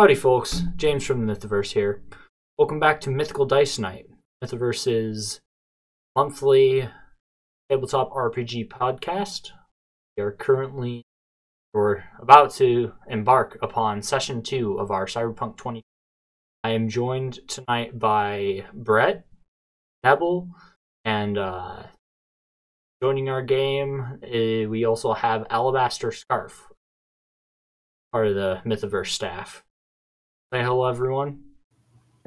Howdy folks, James from the Mythiverse here. Welcome back to Mythical Dice Night, Mythiverse's monthly tabletop RPG podcast. We are currently, or about to embark upon session 2 of our Cyberpunk 20. I am joined tonight by Brett, Nebel, and joining our game, we also have Alabaster Scarf, part of the Mythiverse staff. Say hello, everyone.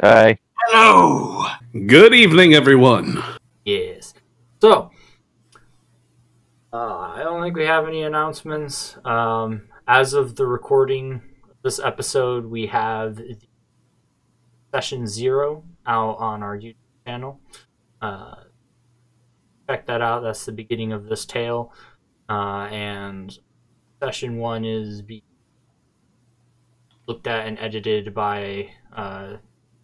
Hi. Hello! Good evening, everyone. Yes. So, I don't think we have any announcements. As of the recording of this episode, we have Session 0 out on our YouTube channel. Check that out. That's the beginning of this tale. And Session 1 is being looked at and edited by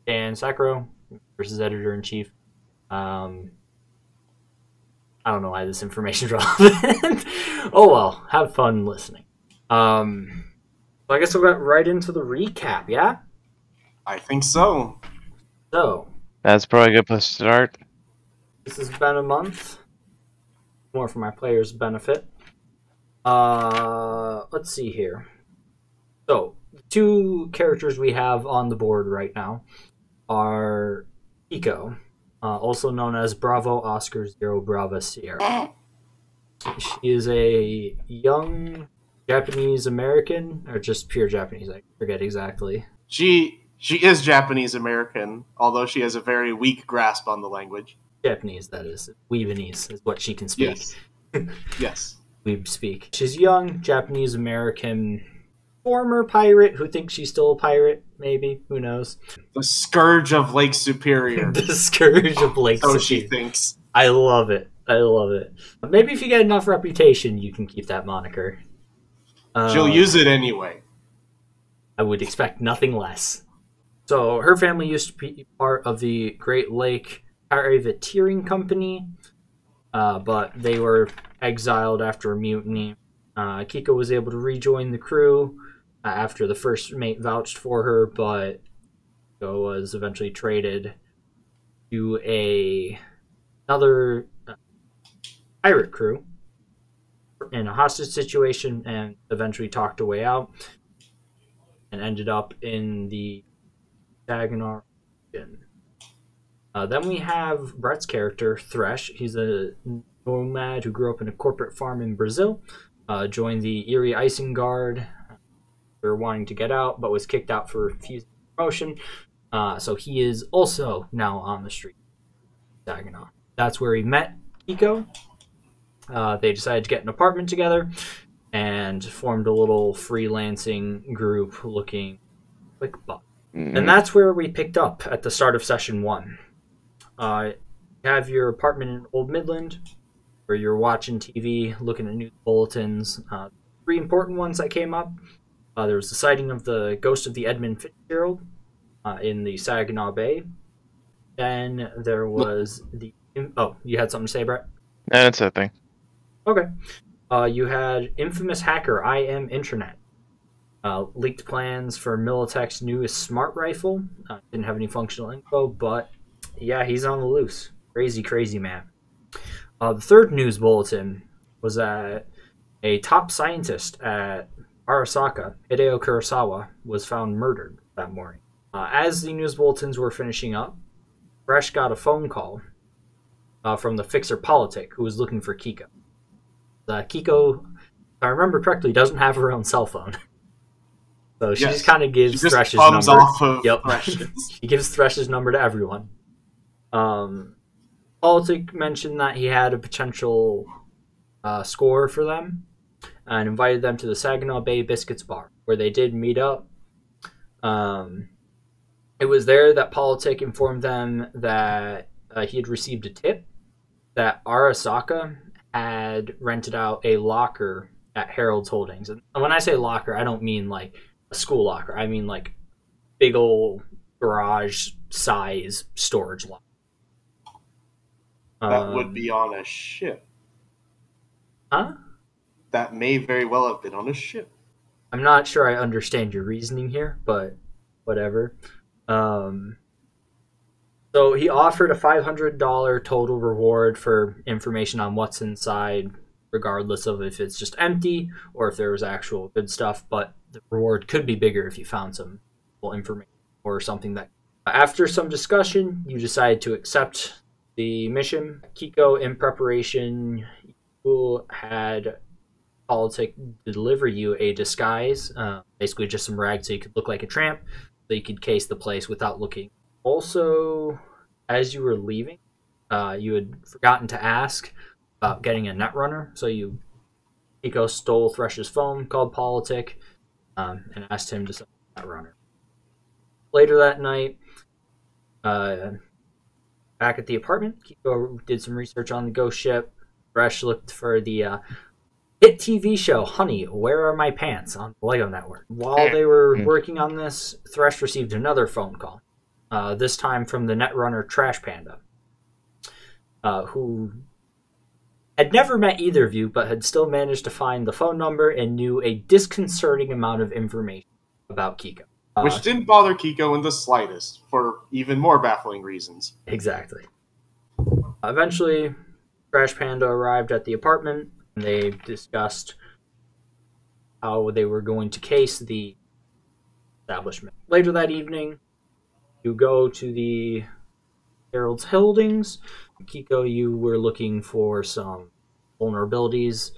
Dan Sacro, versus editor-in-chief. I don't know why this information is relevant. Oh well, have fun listening. So I guess we'll get right into the recap, yeah? I think so. So, That's probably a good place to start. this has been a month. More for my players' benefit. Let's see here. So, the two characters we have on the board right now are Kiko, also known as Bravo Oscar Zero Brava Sierra. She is a young Japanese American, or just pure Japanese, I forget exactly. She is Japanese American, although she has a very weak grasp on the language. Japanese, that is. Weebinese is what she can speak. Yes. Yes. Weeb speak. She's young, Japanese American, former pirate who thinks she's still a pirate, maybe. Who knows? The scourge of Lake Superior. The scourge of Lake So Superior. she thinks. I love it. I love it. Maybe if you get enough reputation, you can keep that moniker. She'll use it anyway. I would expect nothing less. So her family used to be part of the Great Lake Privateering Company, but they were exiled after a mutiny. Kiko was able to rejoin the crew after the first mate vouched for her, but Kiko was eventually traded to another pirate crew in a hostage situation and eventually talked her way out and ended up in the Saginaw region. Then we have Brett's character, Thresh. He's a nomad who grew up in a corporate farm in Brazil, joined the Erie Icing Guard for wanting to get out, but was kicked out for refusing promotion. So he is also now on the street in Saginaw. That's where he met Kiko. They decided to get an apartment together and formed a little freelancing group looking quick buck. And that's where we picked up at the start of session 1. You have your apartment in Old Midland, where you're watching TV, looking at news bulletins. 3 important ones that came up. There was the sighting of the ghost of the Edmund Fitzgerald in the Saginaw Bay. Then there was the... Oh, you had something to say, Brett? That's a thing. Okay. You had infamous hacker IM Internet. Leaked plans for Militech's newest smart rifle. Didn't have any functional info, but yeah, he's on the loose. Crazy, crazy man. The third news bulletin was that a top scientist at Arasaka, Hideo Kurosawa, was found murdered that morning. As the news bulletins were finishing up, Thresh got a phone call from the fixer Politic, who was looking for Kiko. Kiko, if I remember correctly, doesn't have her own cell phone. So she just kind of gives Thresh's number. Off of yep. Thresh's. She gives Thresh's number to everyone. Politic mentioned that he had a potential score for them and invited them to the Saginaw Bay Biscuits Bar, where they did meet up. It was there that Politic informed them that he had received a tip that Arasaka had rented out a locker at Harold's Holdings. And when I say locker, I don't mean like a school locker. I mean like big old garage size storage locker. That would be on a ship. Huh? That may very well have been on a ship. I'm not sure I understand your reasoning here, but whatever. So he offered a $500 total reward for information on what's inside, regardless of if it's just empty or if there was actual good stuff. But the reward could be bigger if you found some information or something that. After some discussion, you decide to accept the mission. Kiko, in preparation, you had Politic deliver you a disguise, basically just some rags so you could look like a tramp, so you could case the place without looking. Also, as you were leaving, you had forgotten to ask about getting a netrunner, so Kiko stole Thresh's phone, called Politic, and asked him to send a netrunner. Later that night, back at the apartment, Kiko did some research on the ghost ship. Thresh looked for the hit TV show Honey, Where Are My Pants on the Lego Network. While they were working on this, Thresh received another phone call, this time from the netrunner Trash Panda, who had never met either of you, but had still managed to find the phone number and knew a disconcerting amount of information about Kiko. Which didn't bother Kiko in the slightest, for even more baffling reasons. Exactly. Eventually, Trash Panda arrived at the apartment. They discussed how they were going to case the establishment. Later that evening, you go to the Herald's Holdings. Kiko, you were looking for some vulnerabilities,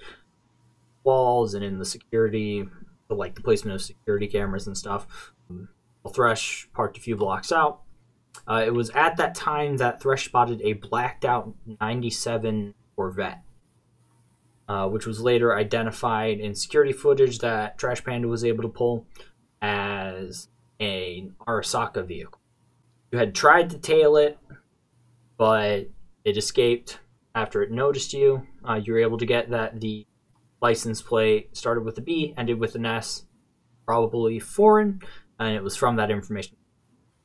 walls, and in the security, like the placement of security cameras and stuff. Thresh parked a few blocks out. It was at that time that Thresh spotted a blacked out 97 Corvette, which was later identified in security footage that Trash Panda was able to pull as an Arasaka vehicle. You had tried to tail it, but it escaped after it noticed you. You were able to get that the license plate started with a B, ended with an S, probably foreign, and it was from that information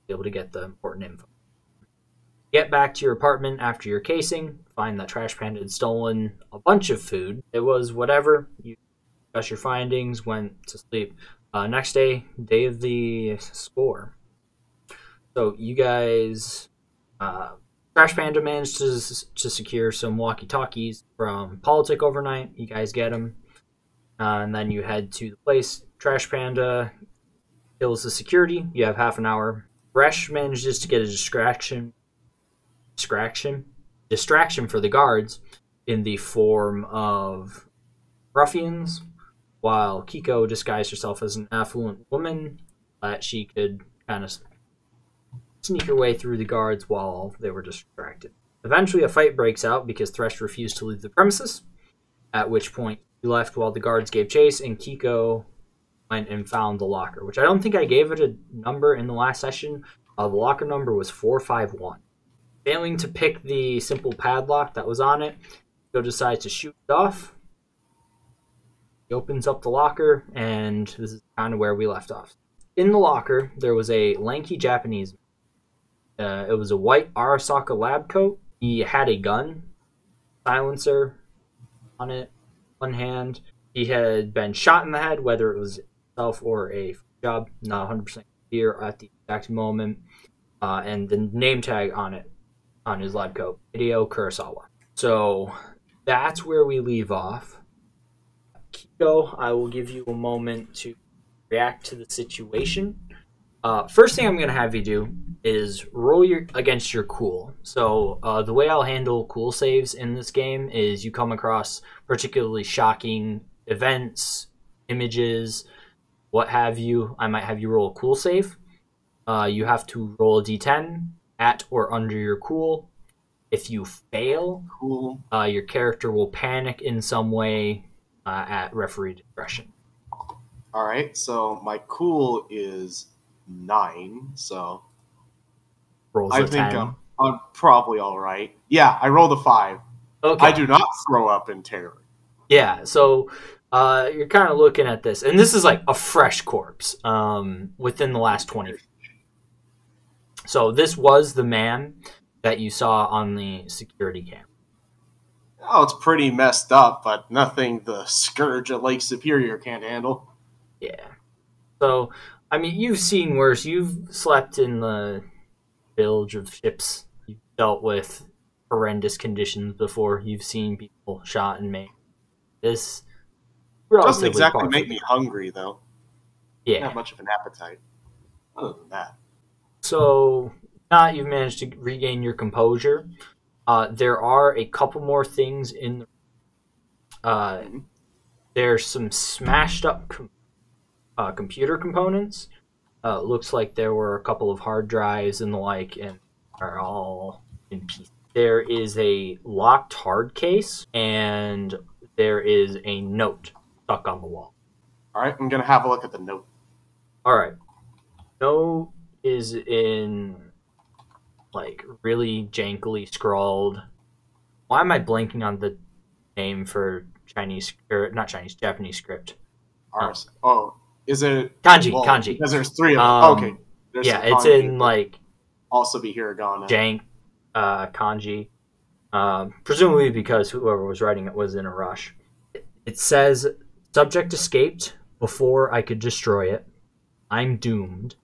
able to get the important info. Get back to your apartment after your casing, find that Trash Panda had stolen a bunch of food. It was whatever. You discuss your findings, went to sleep. Next day, day of the score. So you guys, Trash Panda managed to secure some walkie-talkies from Politic overnight. You guys get them. And then you head to the place. Trash Panda kills the security. You have half an hour. Thresh manages to get a distraction for the guards in the form of ruffians, while Kiko disguised herself as an affluent woman that she could kind of sneak her way through the guards while they were distracted. Eventually a fight breaks out because Thresh refused to leave the premises, at which point he left while the guards gave chase, and Kiko went and found the locker, which I don't think I gave it a number in the last session. The locker number was 451. Failing to pick the simple padlock that was on it, Kiko decides to shoot it off. He opens up the locker, and this is kind of where we left off. In the locker, there was a lanky Japanese man. It was a white Arasaka lab coat. He had a gun, silencer on it, one hand. He had been shot in the head, whether it was himself or a job, not 100% clear at the exact moment. And the name tag on it, on his lab coat, Hideo Kurosawa. So that's where we leave off. Kiko, I will give you a moment to react to the situation. First thing I'm going to have you do is roll against your cool. So the way I'll handle cool saves in this game is you come across particularly shocking events, images, what have you. I might have you roll a cool save. You have to roll a d10 at or under your cool. If you fail, your character will panic in some way at referee discretion. All right, so my cool is 9, so Rolls I a think 10. I'm probably all right. Yeah, I rolled a 5. Okay. I do not throw up in terror. Yeah, so you're kind of looking at this, and this is like a fresh corpse within the last 20. So this was the man that you saw on the security cam. Oh, it's pretty messed up, but nothing the Scourge at Lake Superior can't handle. Yeah. So, I mean, you've seen worse. You've slept in the bilge of ships. You've dealt with horrendous conditions before. You've seen people shot and maimed. This Doesn't relatively exactly par for make me hungry, though. I don't Yeah. have much of an appetite. Other than that. So now you've managed to regain your composure. There are a couple more things in the. Mhm. There's some smashed up computer components. Looks like there were a couple of hard drives and the like, and are all in pieces. There is a locked hard case, and there is a note stuck on the wall. Alright, I'm gonna have a look at the note. All right, note is in like really jankily scrawled. Why am I blanking on the name for Chinese or not Chinese, Japanese script? Ours. Oh, is it Kanji. Because there's three of them. Okay. There's Yeah, some it's kanji in that like also be hiragana. jank kanji. Presumably because whoever was writing it was in a rush. It says, "Subject escaped before I could destroy it. I'm doomed.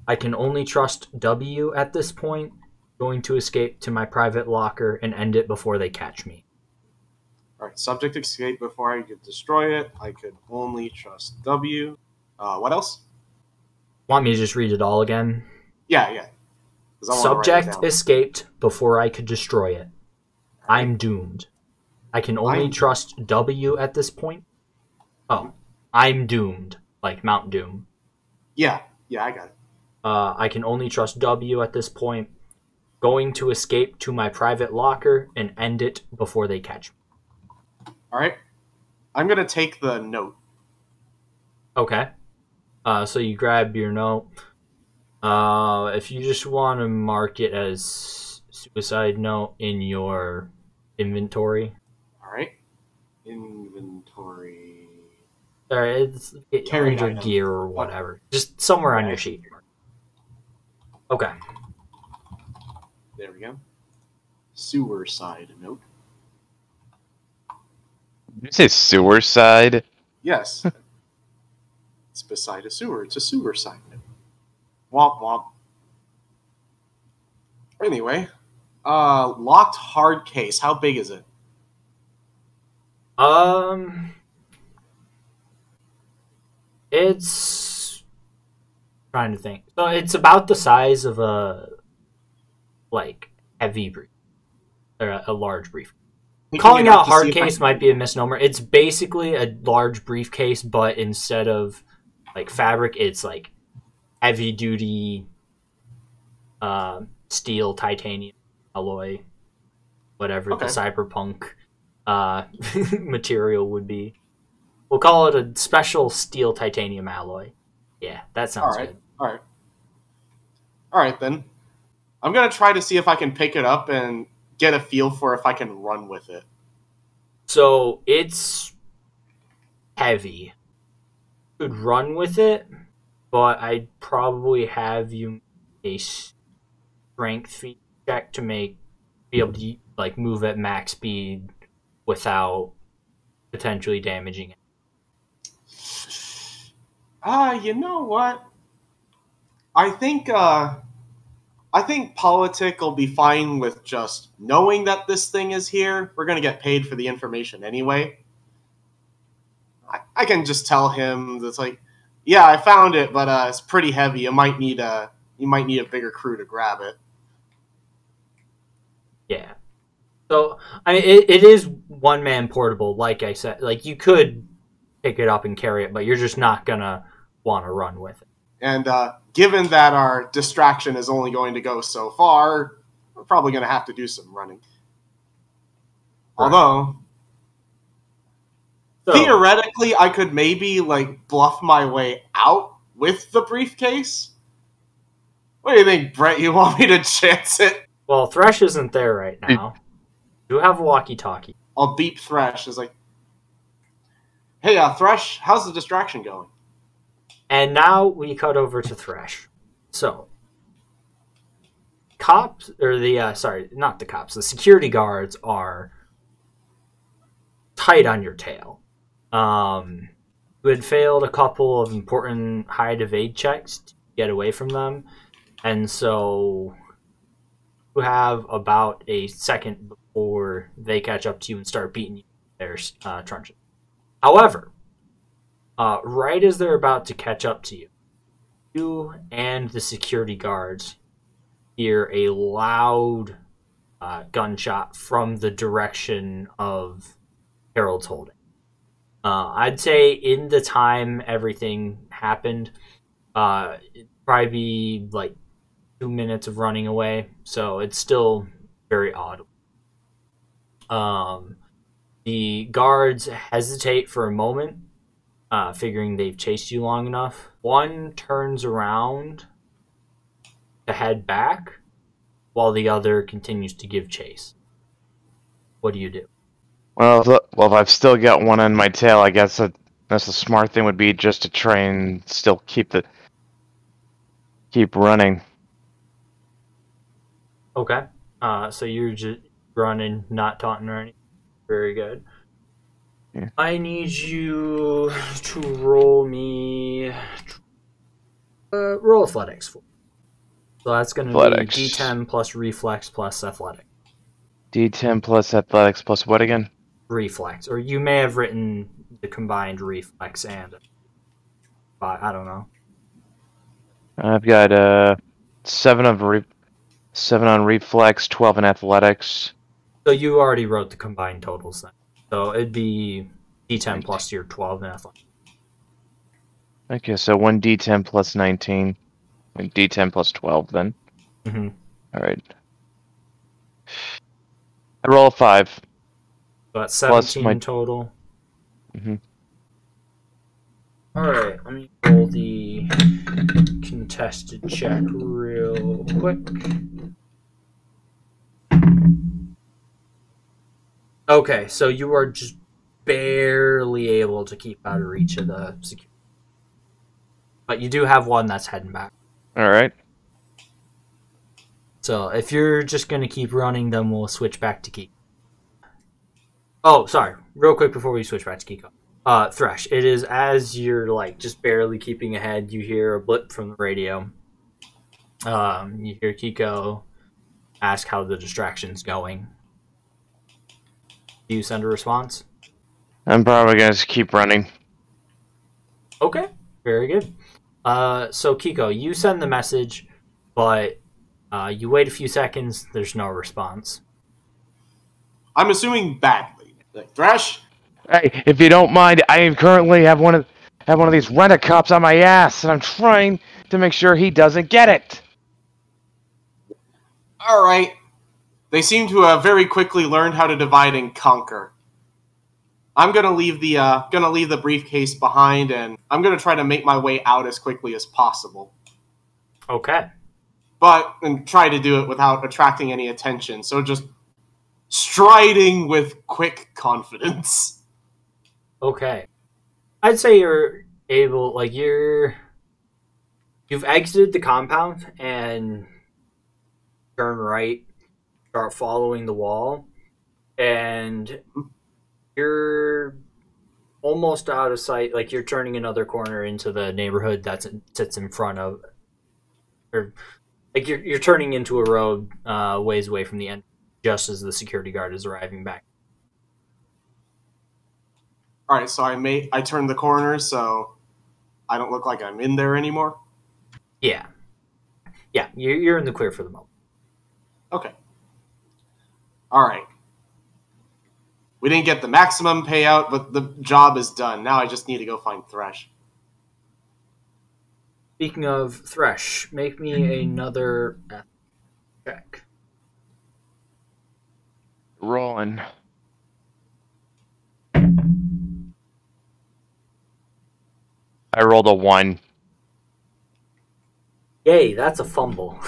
I can only trust W at this point. Going to escape to my private locker and end it before they catch me." Alright, subject escaped before I could destroy it. I could only trust W. What else? Want me to just read it all again? Yeah. 'Cause I wanna write it Subject down. escaped before I could destroy it. I'm doomed. I can only trust W at this point. Oh, I'm doomed. Like Mount Doom. Yeah, I got it. I can only trust W at this point. Going to escape to my private locker and end it before they catch me. Alright. I'm gonna take the note. Okay. So you grab your note. If you just want to mark it as suicide note in your inventory. Alright. Inventory. Or it's Carried under item. gear or whatever. Just somewhere on your sheet. Okay. There we go. Sewer side note. Did you say sewer side? Yes. It's beside a sewer. It's a sewer side note. Womp womp. Anyway, locked hard case. How big is it? It's trying to think. So it's about the size of a like heavy brief or a large brief. Picking Calling it up out to hard see if I case can- might be a misnomer. It's basically a large briefcase, but instead of like fabric, it's like heavy duty steel, titanium alloy, whatever Okay. the cyberpunk material would be. We'll call it a special steel titanium alloy. Yeah, that sounds Alright. good. Alright then. I'm gonna try to see if I can pick it up and get a feel for if I can run with it. So it's heavy. You could run with it, but I'd probably have you a strength feat check to be able to like move at max speed without potentially damaging it. You know what? I think Politic will be fine with just knowing that this thing is here. We're gonna get paid for the information anyway. I can just tell him that's like, yeah, I found it, but it's pretty heavy. You might need a bigger crew to grab it. Yeah. So I mean, it is one man portable. Like I said, like you could pick it up and carry it, but you're just not gonna want to run with it. And given that our distraction is only going to go so far, we're probably going to have to do some running. Right. Although, So, theoretically, I could maybe like bluff my way out with the briefcase. What do you think, Brett? You want me to chance it? well, Thresh isn't there right now. You have a walkie-talkie. I'll beep Thresh. It's like, hey, Thresh, how's the distraction going? And now we cut over to Thresh. So, cops, or the, sorry, not the cops, the security guards are tight on your tail. You had failed a couple of important hide evade checks to get away from them, and so you have about a second before they catch up to you and start beating you with their truncheon. However, right as they're about to catch up to you, you and the security guards hear a loud gunshot from the direction of Harold's holding. I'd say in the time everything happened, it'd probably be like 2 minutes of running away, so it's still very odd. The guards hesitate for a moment, figuring they've chased you long enough. One turns around to head back, while the other continues to give chase. What do you do? Well, if I've still got one on my tail, I guess that's the smart thing would be just to try and still keep running. Okay. So you're just running, not taunting or anything. Very good. Yeah. I need you to roll me... roll athletics. So that's going to be D10 plus reflex plus athletic. D10 plus athletics plus what again? Reflex. Or you may have written the combined reflex and... I don't know. I've got 7 on reflex, 12 in athletics. So you already wrote the combined totals then. So it'd be D10 plus your 12 in athletics. Okay, so 1 D10 plus 19. And D10 plus 12 then. Mm-hmm. Alright. I roll a 5. So that's 17 total. Mm-hmm. Alright, let me roll the contested check real quick. Okay, so you are just barely able to keep out of reach of the security. But you do have one that's heading back. Alright. So if you're just going to keep running, then we'll switch back to Kiko. Oh, sorry. Real quick before we switch back to Kiko. Thresh, it is as you're like just barely keeping ahead, you hear a blip from the radio. You hear Kiko ask how the distraction's going. Do you send a response? I'm probably going to keep running. Okay, very good. So Kiko, you send the message, but you wait a few seconds, there's no response. I'm assuming badly. Like, Thresh? Hey, if you don't mind, I currently have one of these rent-a-cops on my ass, and I'm trying to make sure he doesn't get it. Alright. They seem to have very quickly learned how to divide and conquer. I'm gonna leave the briefcase behind, and I'm gonna try to make my way out as quickly as possible. Okay. And try to do it without attracting any attention. So just striding with quick confidence. Okay. I'd say you're able, like, you've exited the compound and turn right, start following the wall, and you're almost out of sight. Like, you're turning another corner into the neighborhood that sits in front of, or like you're turning into a road ways away from the end, just as the security guard is arriving back. All right, so I turned the corner, so I don't look like I'm in there anymore. Yeah, you're in the clear for the moment. Okay. All right. We didn't get the maximum payout, but the job is done. Now I just need to go find Thresh. Speaking of Thresh, make me another check. Rolling. I rolled a 1. Yay, that's a fumble.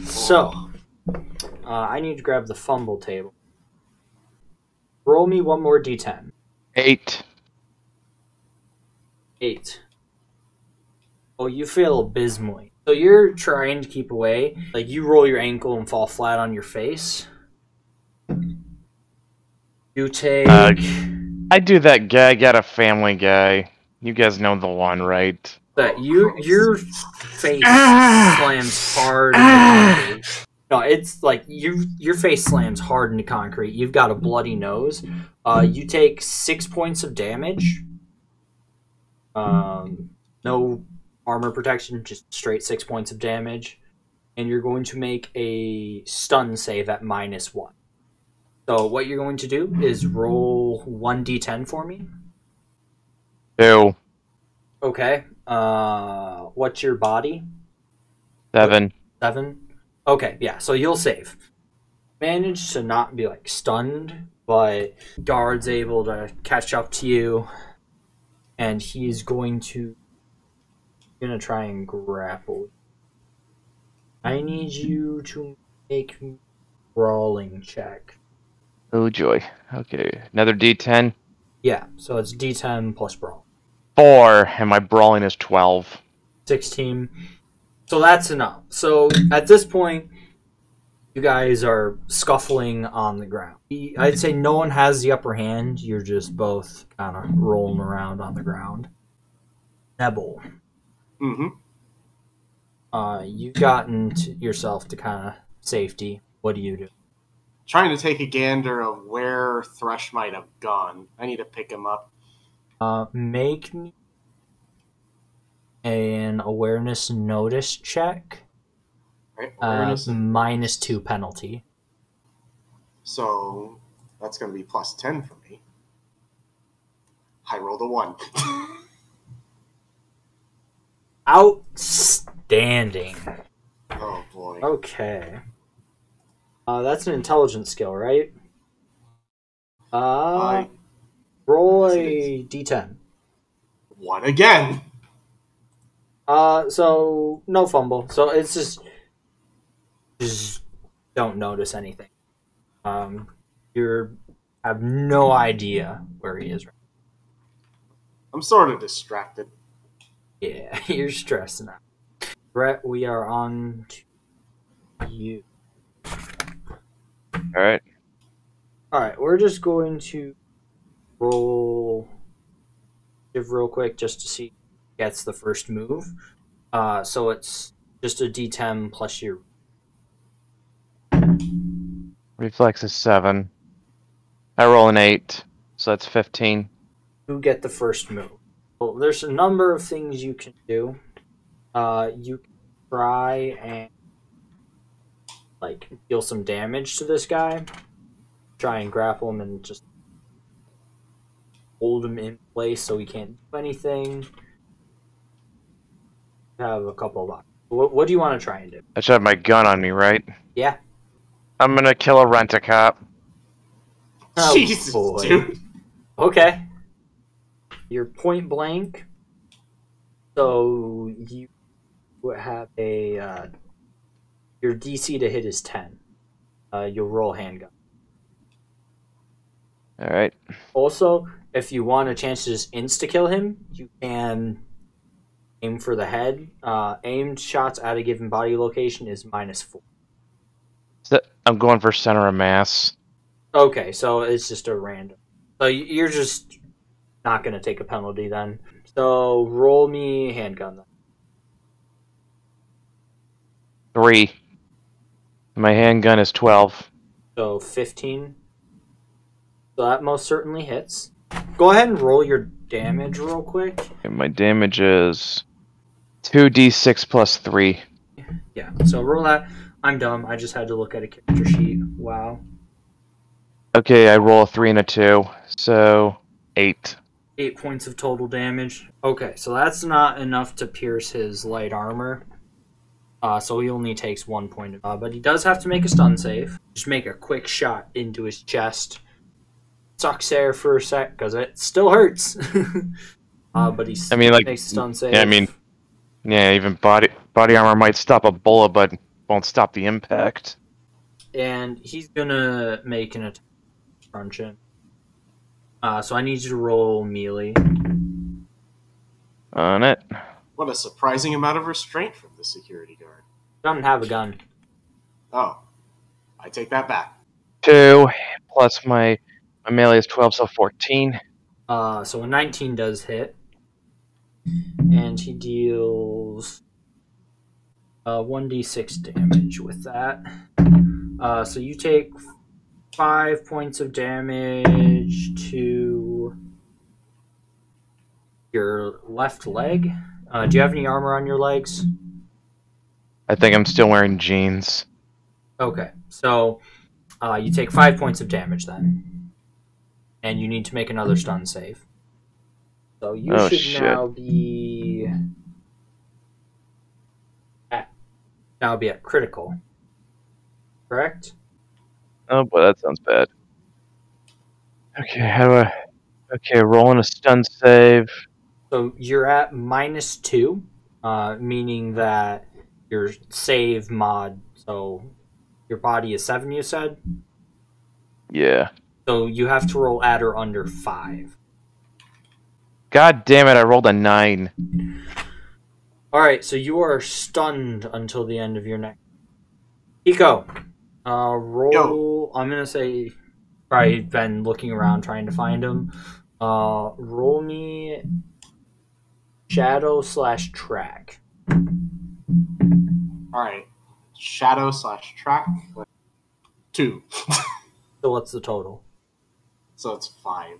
So, I need to grab the fumble table. Roll me one more d10. 8. 8. Oh, you fail abysmally. So you're trying to keep away. Like, you roll your ankle and fall flat on your face. You take I do that gag at a Family Guy. You guys know the one, right? That your face slams hard into concrete. No, it's like your face slams hard into concrete. You've got a bloody nose. You take 6 points of damage. No armor protection, just straight 6 points of damage. And you're going to make a stun save at -1. So what you're going to do is roll 1d10 for me. 2. Okay. What's your body? 7. 7? Okay, yeah, so you'll save. Manage to not be, like, stunned, but guard's able to catch up to you, and he's going to try and grapple. I need you to make me a brawling check. Oh, joy. Okay, another D10. Yeah, so it's D10 plus brawl. 4, and my brawling is 12. 16. So that's enough. So at this point, you guys are scuffling on the ground. I'd say no one has the upper hand. You're just both kind of rolling around on the ground. Nebel. Mm-hmm. You've gotten yourself to kind of safety. What do you do? Trying to take a gander of where Thresh might have gone. I need to pick him up. Make me an awareness notice check. Right, awareness. -2 penalty. So that's going to be +10 for me. I rolled a 1. Outstanding. Oh boy. Okay. That's an intelligence skill, right? Roll a d10. 1 again. So no fumble. So it's just don't notice anything. You have no idea where he is right I'm sort of distracted. now. Yeah, you're stressing out. Brett, we are on to you. Alright. Alright, we're just going to roll real quick just to see who gets the first move. So it's just a d10 plus your... Reflex is 7. I roll an 8, so that's 15. Who get the first move. Well, there's a number of things you can do. You can try and like deal some damage to this guy. Try and grapple him and just hold him in place so he can't do anything. Have a couple of options. What do you want to try and do? I should have my gun on me, right? Yeah. I'm gonna kill a rent-a-cop. Oh, Jesus, boy. dude. Okay. You're point blank. So you have a your DC to hit is 10. You'll roll handgun. Alright. Also, if you want a chance to just insta-kill him, you can aim for the head. Aimed shots at a given body location is -4. So I'm going for center of mass. Okay, so it's just a random. So you're just not going to take a penalty then. So roll me handgun then. 3. My handgun is 12. So 15. So that most certainly hits. Go ahead and roll your damage real quick. And my damage is 2d6 plus 3. Yeah, so roll that. I'm dumb. I just had to look at a character sheet. Wow. Okay, I roll a 3 and a 2, so 8. 8 points of total damage. Okay, so that's not enough to pierce his light armor. So he only takes 1 point. But he does have to make a stun save. Just make a quick shot into his chest. Sucks there for a sec, because it still hurts. But he makes a stun save. Yeah, even body armor might stop a bullet, but won't stop the impact. And he's gonna make an attack. Crunch in. So I need you to roll melee. On it. What a surprising amount of restraint from the security guard. Doesn't have a gun. Oh. I take that back. 2 plus my melee is 12, so 14. So a 19 does hit. And he deals 1d6 damage with that. So you take 5 points of damage to your left leg. Do you have any armor on your legs? I think I'm still wearing jeans. Okay, so you take 5 points of damage then. And you need to make another stun save. So you should now be at critical. Correct? Oh boy, that sounds bad. Okay, how do I... Okay, rolling a stun save. So you're at -2, meaning that your save mod, so your body is 7, you said? Yeah. So you have to roll at or under 5. God damn it, I rolled a 9. Alright, so you are stunned until the end of your next. Kiko, roll. Yo. I'm going to say, probably been looking around trying to find him. Roll me shadow/track. Alright. Shadow/track. 2. So what's the total? So it's 5.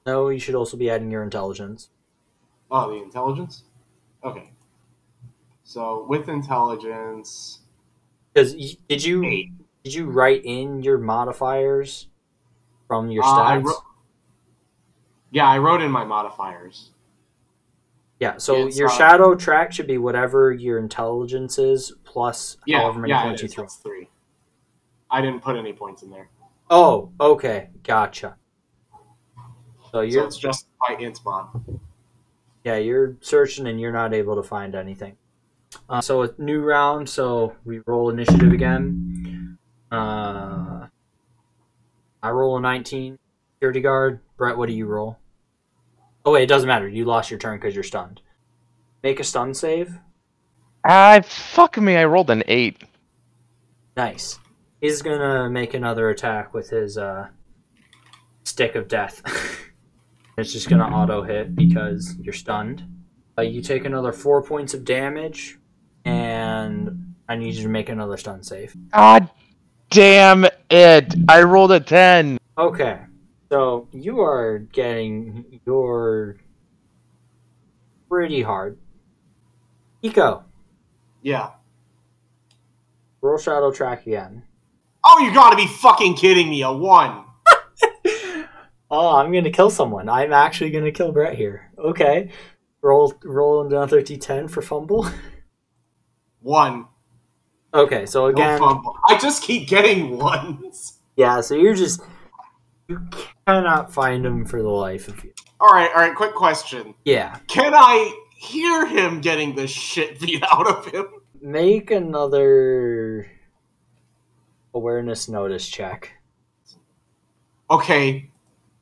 No, you should also be adding your intelligence. Oh, the intelligence? Okay. So with intelligence... Because did you write in your modifiers from your stats? I wrote in my modifiers. Yeah, so your shadow track should be whatever your intelligence is plus however many points you threw. That's 3. I didn't put any points in there. Oh, okay, gotcha. So it's just my int mod. Yeah, you're searching and you're not able to find anything. So a new round, so we roll initiative again. I roll a 19. Security guard. Brett, what do you roll? Oh wait, it doesn't matter. You lost your turn because you're stunned. Make a stun save. Fuck me, I rolled an 8. Nice. He's gonna make another attack with his stick of death. It's just gonna auto hit because you're stunned. You take another 4 points of damage, and I need you to make another stun save. God damn it! I rolled a 10. Okay, so you are getting your pretty hard. Kiko. Yeah. Roll shadow track again. Oh, you gotta be fucking kidding me! A 1. Oh, I'm gonna kill someone. I'm actually gonna kill Brett here. Okay. Roll another d10 for fumble. 1. Okay, so again... No fumble. I just keep getting 1s. Yeah, so you cannot find him for the life of you. Alright, quick question. Yeah. Can I hear him getting the shit beat out of him? Make another awareness notice check. Okay,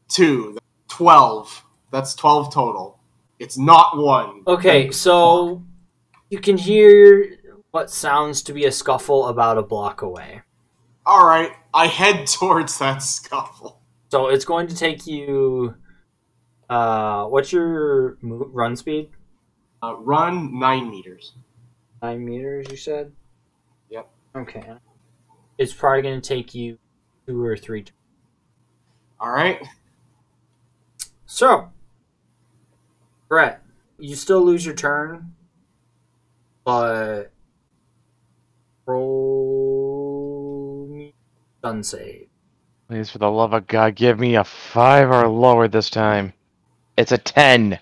2. 12. That's 12 total. It's not 1. Okay, so you can hear what sounds to be a scuffle about a block away. Alright, I head towards that scuffle. So it's going to take you... what's your run speed? Run 9 meters. 9 meters, you said? Yep. Okay. It's probably going to take you 2 or 3 turns. Alright. So, Brett, you still lose your turn, but roll me stun save. Please, for the love of God, give me a 5 or lower this time. It's a 10.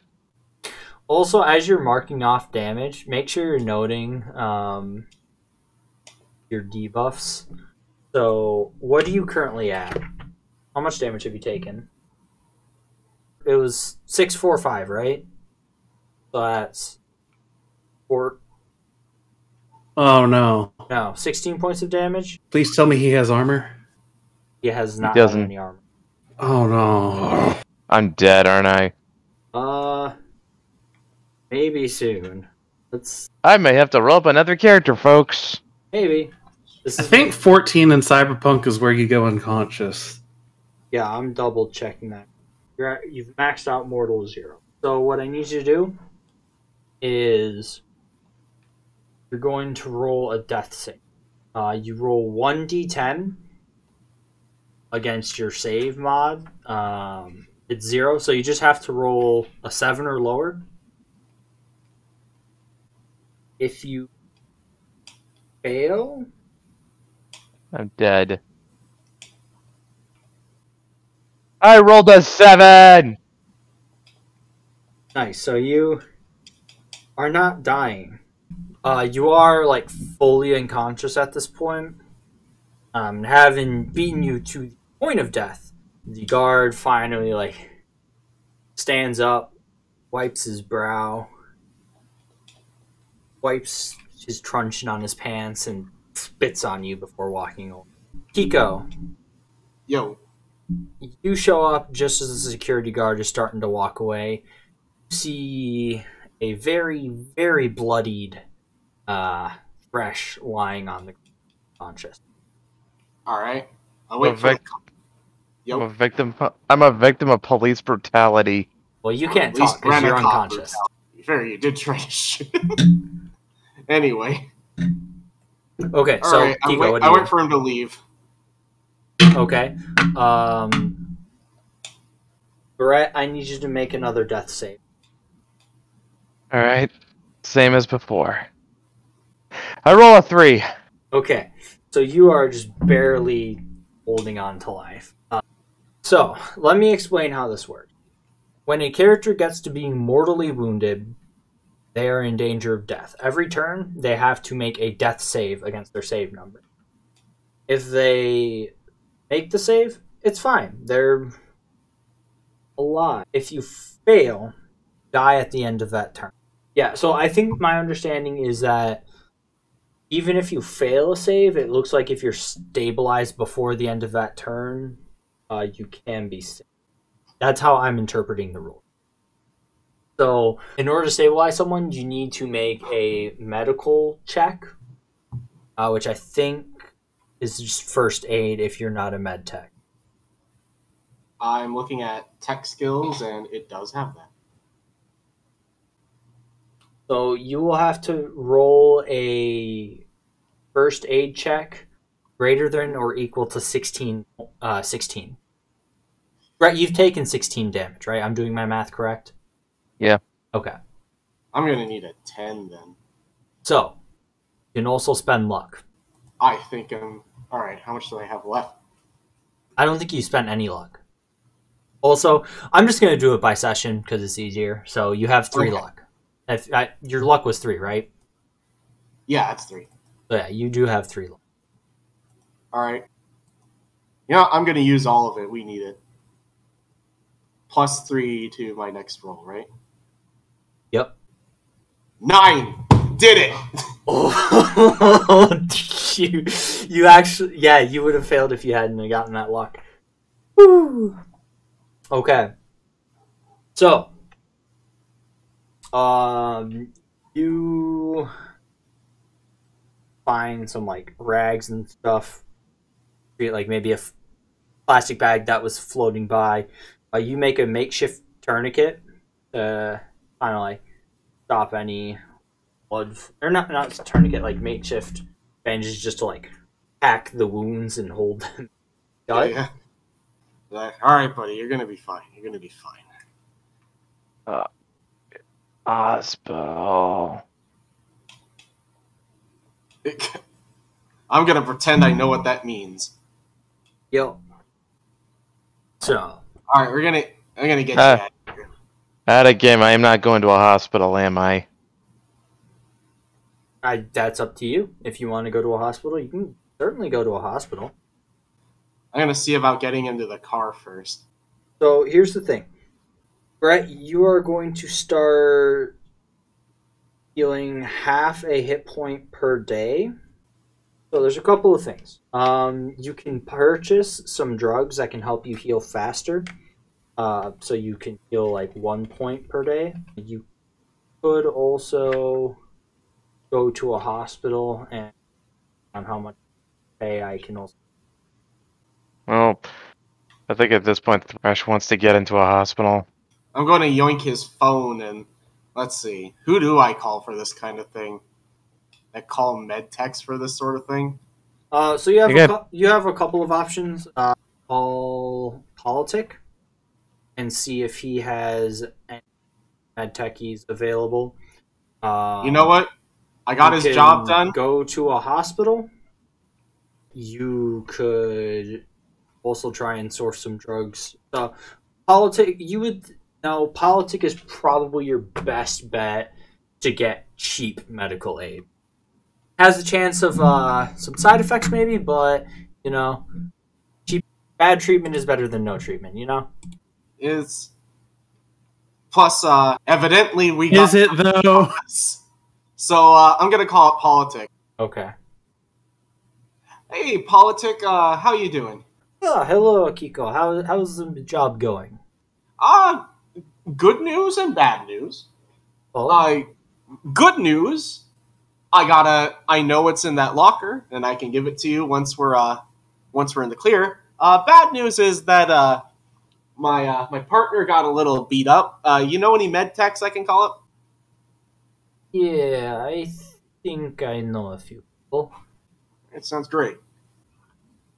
Also, as you're marking off damage, make sure you're noting your debuffs. So, what are you currently at? How much damage have you taken? It was 6, 4, 5, right? So that's 4. Oh no! No, 16 points of damage. Please tell me he has armor. He has not doesn't. had any armor. Oh no! I'm dead, aren't I? Maybe soon. I may have to roll up another character, folks. Maybe. I think 14 in Cyberpunk is where you go unconscious. Yeah, I'm double checking that. You've maxed out mortal 0. So what I need you to do is you're going to roll a death save. You roll 1d10 against your save mod. It's 0, so you just have to roll a 7 or lower. If you fail, I'm dead. I rolled a 7! nice. So you are not dying. You are like fully unconscious at this point. Having beaten you to the point of death, the guard finally like stands up, wipes his brow, wipes his truncheon on his pants, and spits on you before walking over. Kiko, Yo. you show up just as the security guard is starting to walk away. You see a very, very bloodied Thresh lying on the conscious. All right. I'll wait for the Yo. I'm a victim of police brutality. Well, you can't At least talk because you're Renacop unconscious. brutality. Fair, you did try to shoot. Anyway. Okay, All so right, Kiko, what do I you wait for him to leave. Okay. Brett, I need you to make another death save. Alright. Same as before. I roll a 3. Okay, so you are just barely holding on to life. So, let me explain how this works. When a character gets to being mortally wounded, they are in danger of death. Every turn, they have to make a death save against their save number. If they make the save, it's fine. They're alive. If you fail, die at the end of that turn. Yeah, so I think my understanding is that even if you fail a save, it looks like if you're stabilized before the end of that turn, you can be saved. That's how I'm interpreting the rule. So, in order to stabilize someone, you need to make a medical check, which I think is just first aid if you're not a med tech. I'm looking at tech skills, and it does have that. So you will have to roll a first aid check greater than or equal to 16. Right, you've taken 16 damage, right? I'm doing my math correct? Yeah. Okay. I'm going to need a 10 then. So, you can also spend luck. I think I'm... Alright, how much do I have left? I don't think you spent any luck. Also, I'm just going to do it by session because it's easier. So you have 3 luck. Your luck was 3, right? Yeah, it's 3. So yeah, you do have 3 luck. Alright. You know, I'm going to use all of it. We need it. Plus 3 to my next roll, right? Yep. 9! Did it! Oh, you actually... Yeah, you would have failed if you hadn't gotten that luck. Woo. Okay. So, you find some, like, rags and stuff. Like, maybe a plastic bag that was floating by. You make a makeshift tourniquet to kind of, like, stop any blood... Or not tourniquet, like, makeshift bandages just to, like, pack the wounds and hold them. Got it? Yeah. Like, alright, buddy, you're going to be fine. You're going to be fine. Ospo. I'm going to pretend I know what that means. Yo. So... Alright, I'm gonna get you out of here. Out of game, I am not going to a hospital, am I? That's up to you. If you want to go to a hospital, you can certainly go to a hospital. I'm gonna see about getting into the car first. So here's the thing. Brett, you are going to start healing half a hit point per day. So there's a couple of things. You can purchase some drugs that can help you heal faster. So you can heal like 1 point per day. You could also go to a hospital, and on how much pay I can also... Well, I think at this point, Thresh wants to get into a hospital. I'm going to yoink his phone and let's see. Who do I call for this kind of thing? I call medtechs for this sort of thing. So you have a couple of options. Call Politic and see if he has any medtechies available. You know what? I got his job done. Go to a hospital. You could also try and source some drugs. Politic is probably your best bet to get cheap medical aid. Has a chance of some side effects maybe, but bad treatment is better than no treatment, Is plus evidently we got Is it though? So I'm gonna call it Politic. Okay. Hey Politic, how you doing? Oh, hello Kiko. How's the job going? Good news and bad news. Oh. Good news. I know it's in that locker, and I can give it to you once we're in the clear. Bad news is that my partner got a little beat up. You know any med techs I can call up? Yeah, I think I know a few people. It sounds great.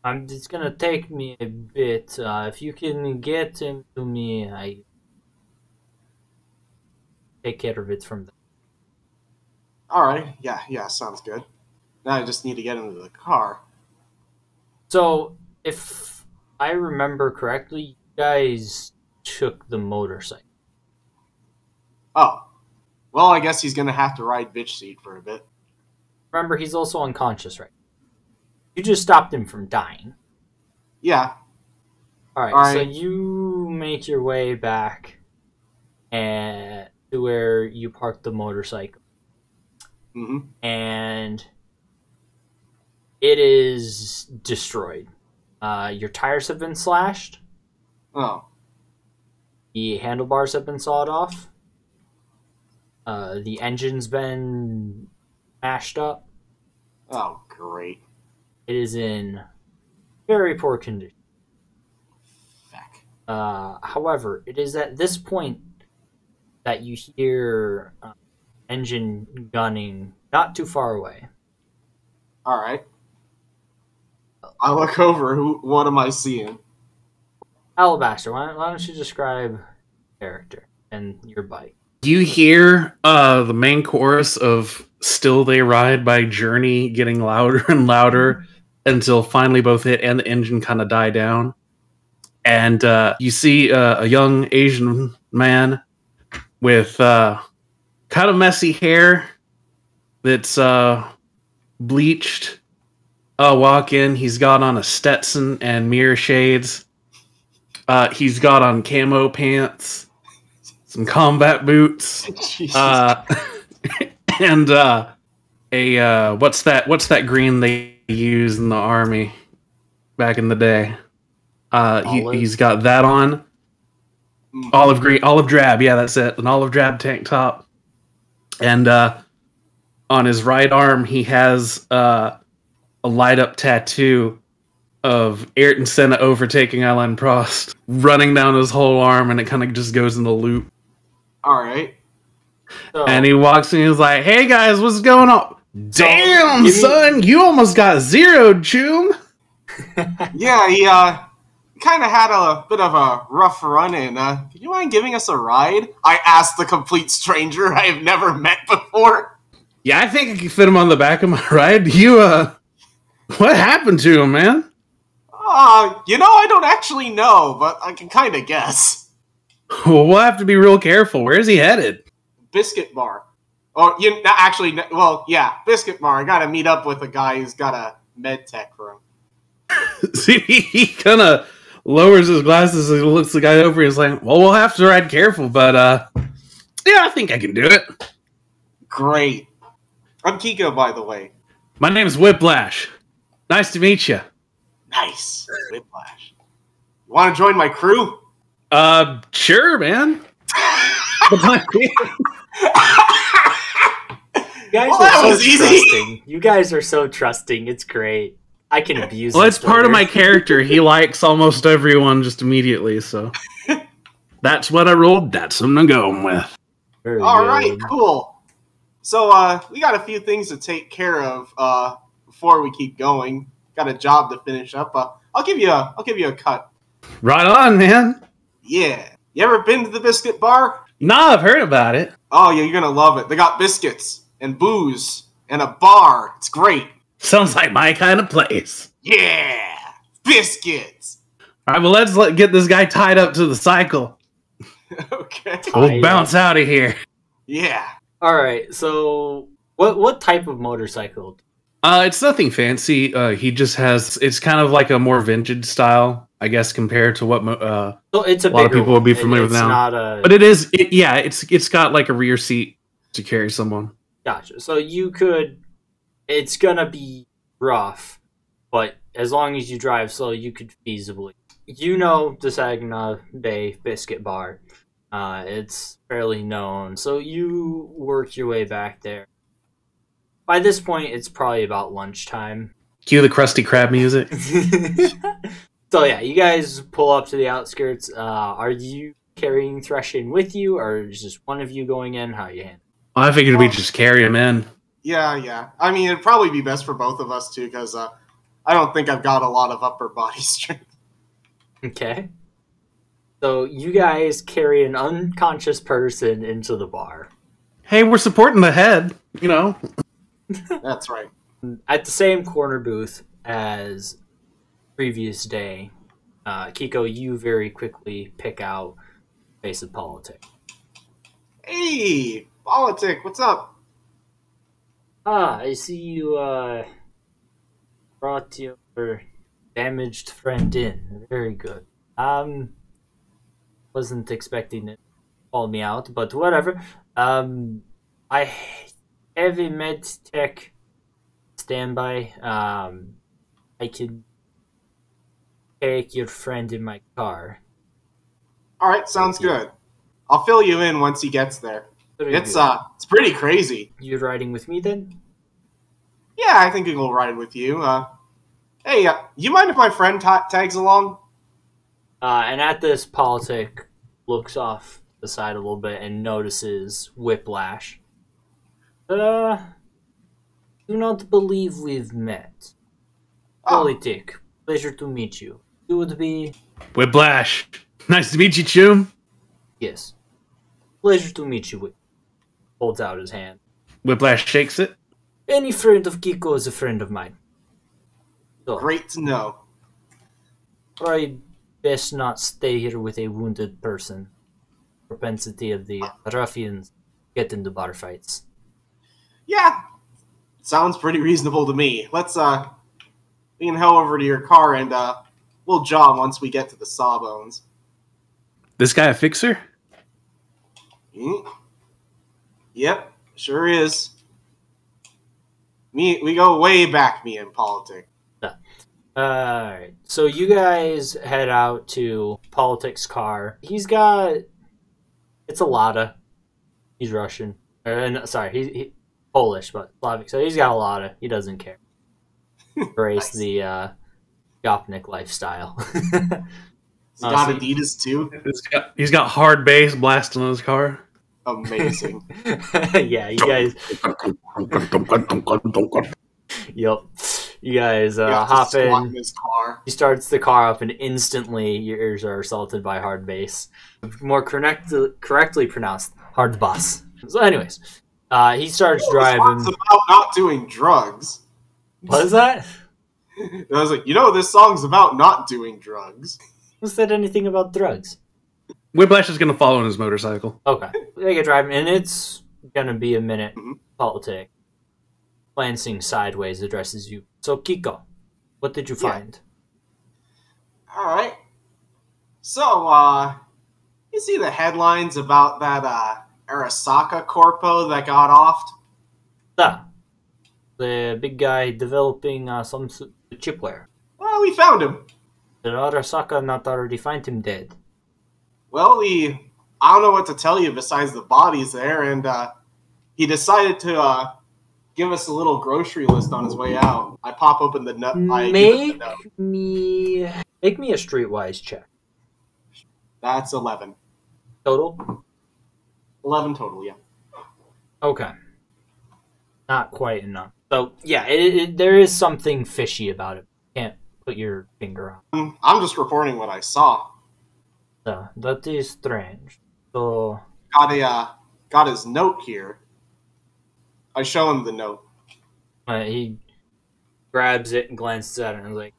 It's gonna take me a bit. If you can get him to me, I take care of it from there. All right. Yeah, sounds good. Now I just need to get into the car. So, if I remember correctly, you guys took the motorcycle. Oh. Well, I guess he's going to have to ride bitch seat for a bit. Remember, he's also unconscious, right? You just stopped him from dying. Yeah. All right. So you make your way back to where you parked the motorcycle. Mm-hmm. And it is destroyed. Your tires have been slashed. Oh. The handlebars have been sawed off. The engine's been mashed up. Oh, great. It is in very poor condition. Feck. However, it is at this point that you hear engine gunning not too far away. All right. I look over. What am I seeing? Alabaster, why don't you describe character and your bike? You hear the main chorus of Still They Ride by Journey getting louder and louder until finally both it and the engine kind of die down. And you see a young Asian man with kind of messy hair that's bleached walk in. He's got on a Stetson and mirror shades. He's got on camo pants, some combat boots, and a what's that green they use in the army back in the day? He's got that on. Olive drab, yeah, that's it. An olive drab tank top. And on his right arm, he has a light-up tattoo of Ayrton Senna overtaking Alain Prost running down his whole arm, and it kind of just goes in the loop. All right. So, And he walks in and he's like, "Hey guys, what's going on? Damn, son, you almost got zeroed, Choom." Yeah, he kind of had a bit of a rough run-in. Do you mind giving us a ride? I asked the complete stranger I have never met before. Yeah, I think I can fit him on the back of my ride. What happened to him, man? I don't actually know, but I can kind of guess. Well, we'll have to be real careful. Where's he headed? Biscuit bar. Biscuit bar. I gotta meet up with a guy who's got a med tech for him. See, he kind of lowers his glasses and looks the guy over and he's like, "Well, we'll have to ride careful, but yeah, I think I can do it." Great. I'm Kiko, by the way. My name's Whiplash. Nice to meet you. Nice. Whiplash. Want to join my crew? Sure, man. You guys Well, that are was so easy. trusting. You guys are so trusting. It's great. I can abuse. Well, this it's part of later. my character. He likes almost everyone just immediately, so that's what I rolled. That's what I'm going with. Very All right, good. cool. So we got a few things to take care of before we keep going. Got a job to finish up. I'll give you a cut. Right on, man. Yeah. You ever been to the biscuit bar? Nah, I've heard about it. Oh yeah, you're gonna love it. They got biscuits and booze and a bar. It's great. Sounds like my kind of place. Yeah, biscuits. All right, well, let's get this guy tied up to the cycle. Okay. We'll bounce out of here. Yeah. All right. So, what type of motorcycle? It's nothing fancy. He just has. It's kind of like a more vintage style, I guess, compared to what So it's a lot of bigger people would be one. familiar with It's now. Not a. But it is. Yeah, it's got like a rear seat to carry someone. Gotcha. So you could. It's gonna be rough, but as long as you drive slow, you could feasibly. You know the Saginaw Bay Biscuit Bar. It's fairly known, so you work your way back there. By this point, it's probably about lunchtime. Cue the Krusty Krab music. So yeah, you guys pull up to the outskirts. Are you carrying Thresh in with you, or is just one of you going in? How are you handling? I figured we'd just carry him in. Yeah. I mean, it'd probably be best for both of us too, because I don't think I've got a lot of upper body strength. Okay. So you guys carry an unconscious person into the bar. Hey, we're supporting the head, you know. That's right. At the same corner booth as previous day, Kiko, you very quickly pick out Face of Politics. Hey, Politic, what's up? I see you brought your damaged friend in. Very good. Wasn't expecting it to call me out, but whatever. I have a med tech standby. I can take your friend in my car. All right, sounds good. I'll fill you in once he gets there. It's pretty crazy. You riding with me then? Yeah, I think he'll ride with you. Hey, you mind if my friend tags along? And at this, Politic looks off the side a little bit and notices Whiplash. Do not believe we've met. Oh. Politic, pleasure to meet you. You would be... Whiplash. Nice to meet you, Chum. Yes. Pleasure to meet you. Holds out his hand. Whiplash shakes it. Any friend of Kiko is a friend of mine. So, Great to know. probably best not stay here with a wounded person. Propensity of the ruffians get into bar fights. Yeah, sounds pretty reasonable to me. Let's we can head over to your car and we'll jog once we get to the Sawbones. This guy a fixer? Yep, sure is. We go way back, me and Politic. Alright, so you guys head out to Politic's car. He's got... It's a Lada. He's Russian. Sorry, he Polish, but Slavic. So he's got a Lada. He doesn't care. Embrace the Gopnik lifestyle. He's got so Adidas too. He's got hard bass blasting on his car. Amazing. yeah, you guys... Yep. You guys hop in. His car. He starts the car up, and instantly your ears are assaulted by hard bass. More correctly pronounced, hard bass. So, anyways, he starts driving. This song's about not doing drugs. What is that? I was like, this song's about not doing drugs. Who said anything about drugs? Whiplash is going to follow on his motorcycle. Okay. They get driving, and it's going to be a minute. Mhm. Politic. Glancing sideways addresses you. So, Kiko, what did you find? Alright. So, you see the headlines about that Arasaka Corpo that got offed? The big guy developing some chipware. Well, we found him. Did Arasaka not already find him dead? Well, I don't know what to tell you besides the bodies there, and he decided to give us a little grocery list on his way out. I pop open the note. Make me a streetwise check. That's 11. Total? 11 total, yeah. Okay. Not quite enough. So, yeah, there is something fishy about it. Can't put your finger on. I'm just reporting what I saw. So, that is strange. So, got his note here. I show him the note. He grabs it and glances at it and is like,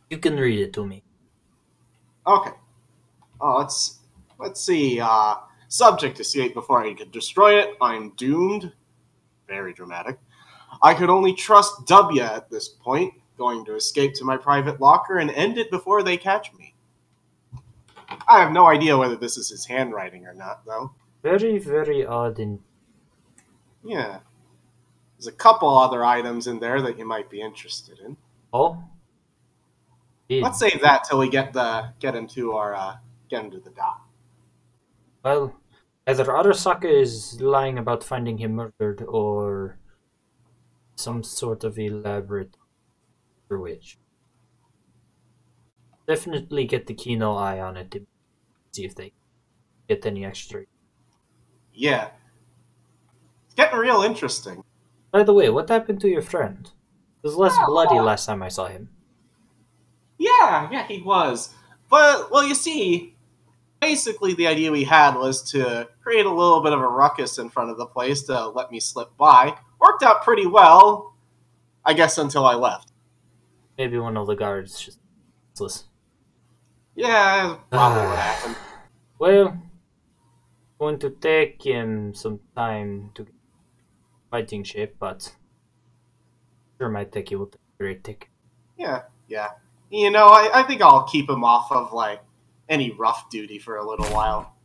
"You can read it to me." Okay. Oh, let's see. Subject escaped before I could destroy it. I'm doomed. Very dramatic. I could only trust W at this point. Going to escape to my private locker and end it before they catch me. I have no idea whether this is his handwriting or not, though. Very, very odd. Yeah. There's a couple other items in there that you might be interested in. Oh? Let's save that till we get into the dock. Well, either Arasaka is lying about finding him murdered or some sort of elaborate witch. Definitely get the Kino eye on it to see if they get any extra. Yeah. It's getting real interesting. By the way, what happened to your friend? He was less bloody last time I saw him. Yeah, he was. But, well, you see, basically the idea we had was to create a little bit of a ruckus in front of the place to let me slip by. Worked out pretty well, I guess, until I left. Maybe one of the guards just useless. Yeah, probably what happened. Well, going to take him some time to get fighting shape, but sure might take you with a great tick. Yeah. You know, I think I'll keep him off of, any rough duty for a little while.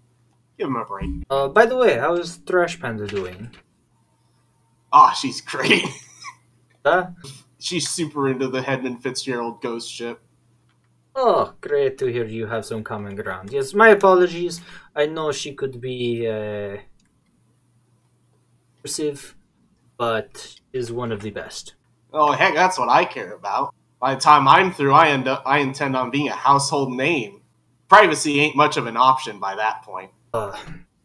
Give him a break. By the way, how is Thresh Panda doing? Ah, she's great. Huh? She's super into the Hedman Fitzgerald ghost ship. Oh, great to hear you have some common ground. Yes, my apologies. I know she could be aggressive, but is one of the best. Oh, heck, that's what I care about. By the time I'm through, I intend on being a household name. Privacy ain't much of an option by that point.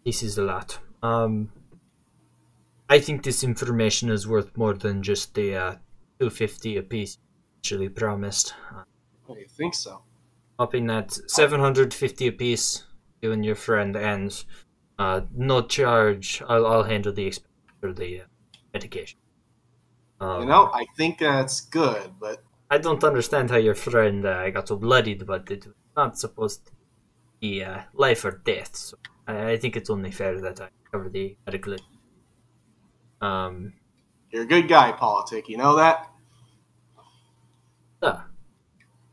This is a lot. I think this information is worth more than just the $250 a piece actually promised. Oh, you think so? Hoping that $750 a piece, you and your friend, and no charge. I'll handle the expense for the medication. I think that's good, but I don't understand how your friend got so bloodied, but it was not supposed to be life or death. So I think it's only fair that I cover the medical. You're a good guy, Politic. You know that?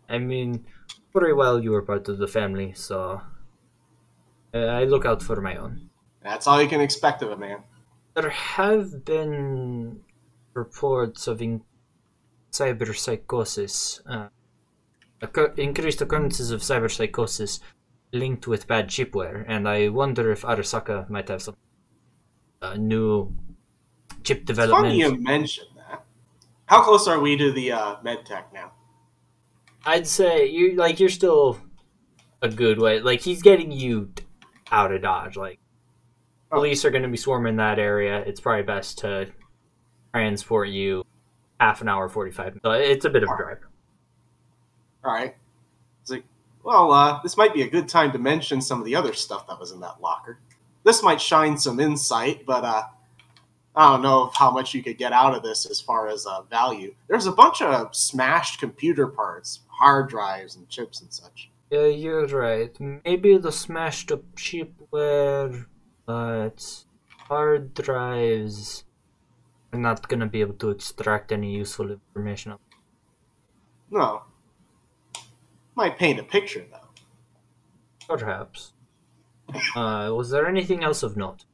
I mean, for a while you were part of the family, so I look out for my own. That's all you can expect of a man. There have been reports of cyberpsychosis, increased occurrences of cyberpsychosis linked with bad chipware, and I wonder if Arasaka might have some new chip development. It's funny you mentioned that. How close are we to the medtech now? I'd say you're still a good way. Like, he's getting you out of Dodge. Like, police are going to be swarming that area. It's probably best to transport you half an hour, 45 minutes. So it's a bit of a drive. All right. It's like, well, this might be a good time to mention some of the other stuff that was in that locker. This might shine some insight, but I don't know how much you could get out of this as far as value. There's a bunch of smashed computer parts, hard drives and chips and such. Yeah, you're right. Maybe the smashed up chipware, but hard drives are not going to be able to extract any useful information. No. Might paint a picture, though. Perhaps. Was there anything else of note?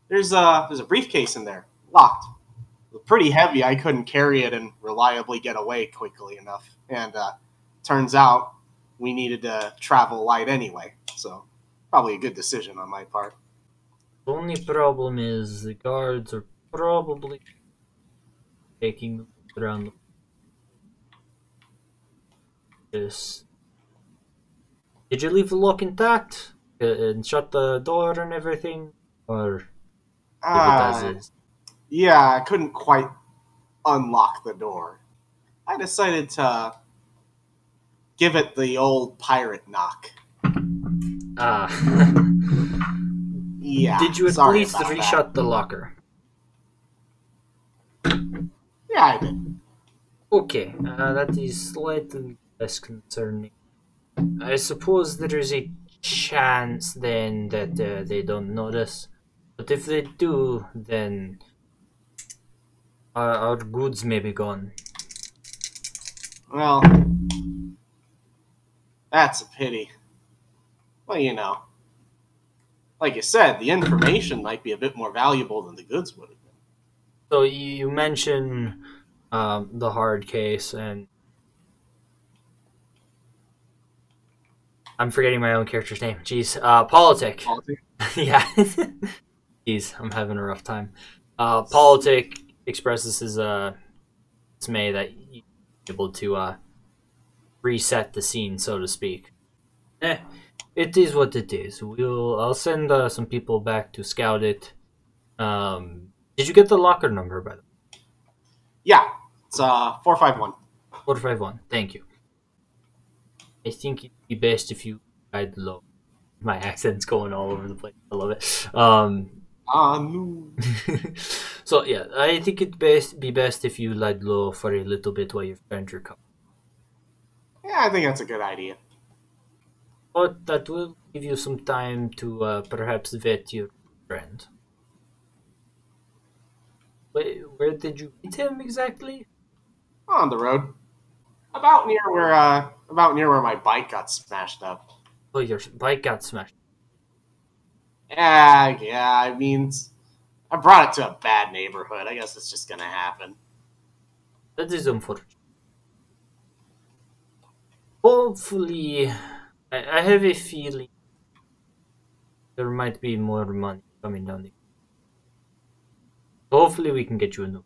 There's a briefcase in there, locked. Pretty heavy. I couldn't carry it and reliably get away quickly enough. And turns out we needed to travel light anyway, so probably a good decision on my part. The only problem is the guards are probably taking around this. Did you leave the lock intact and shut the door and everything, or leave it as is? Yeah, I couldn't quite unlock the door. I decided to give it the old pirate knock. Ah. Yeah. Did you at sorry least about reshut the locker? that. Yeah, I did. Okay, that is slightly less concerning. I suppose there is a chance then that they don't notice. But if they do, then our goods may be gone. Well, that's a pity. Well, you know, like you said, the information might be a bit more valuable than the goods would have been. So you mentioned the hard case, and I'm forgetting my own character's name. Jeez, Politic. Politics? Yeah. Jeez, I'm having a rough time. Politic expresses his dismay that he's able to reset the scene, so to speak. It is what it is. I'll send some people back to scout it. Did you get the locker number, by the way? Yeah, it's 451. 451. Thank you. I think it'd be best if you ride low. My accent's going all over the place. I love it. No. So yeah, I think it'd be best if you lied low for a little bit while your friend recovers. Yeah, I think that's a good idea. But that will give you some time to perhaps vet your friend. Where did you meet him exactly? On the road, about near where my bike got smashed up. Oh, your bike got smashed. Yeah. I mean, I brought it to a bad neighborhood. I guess it's just gonna happen. That is unfortunate. Hopefully, I have a feeling there might be more money coming down the. Hopefully, we can get you a new.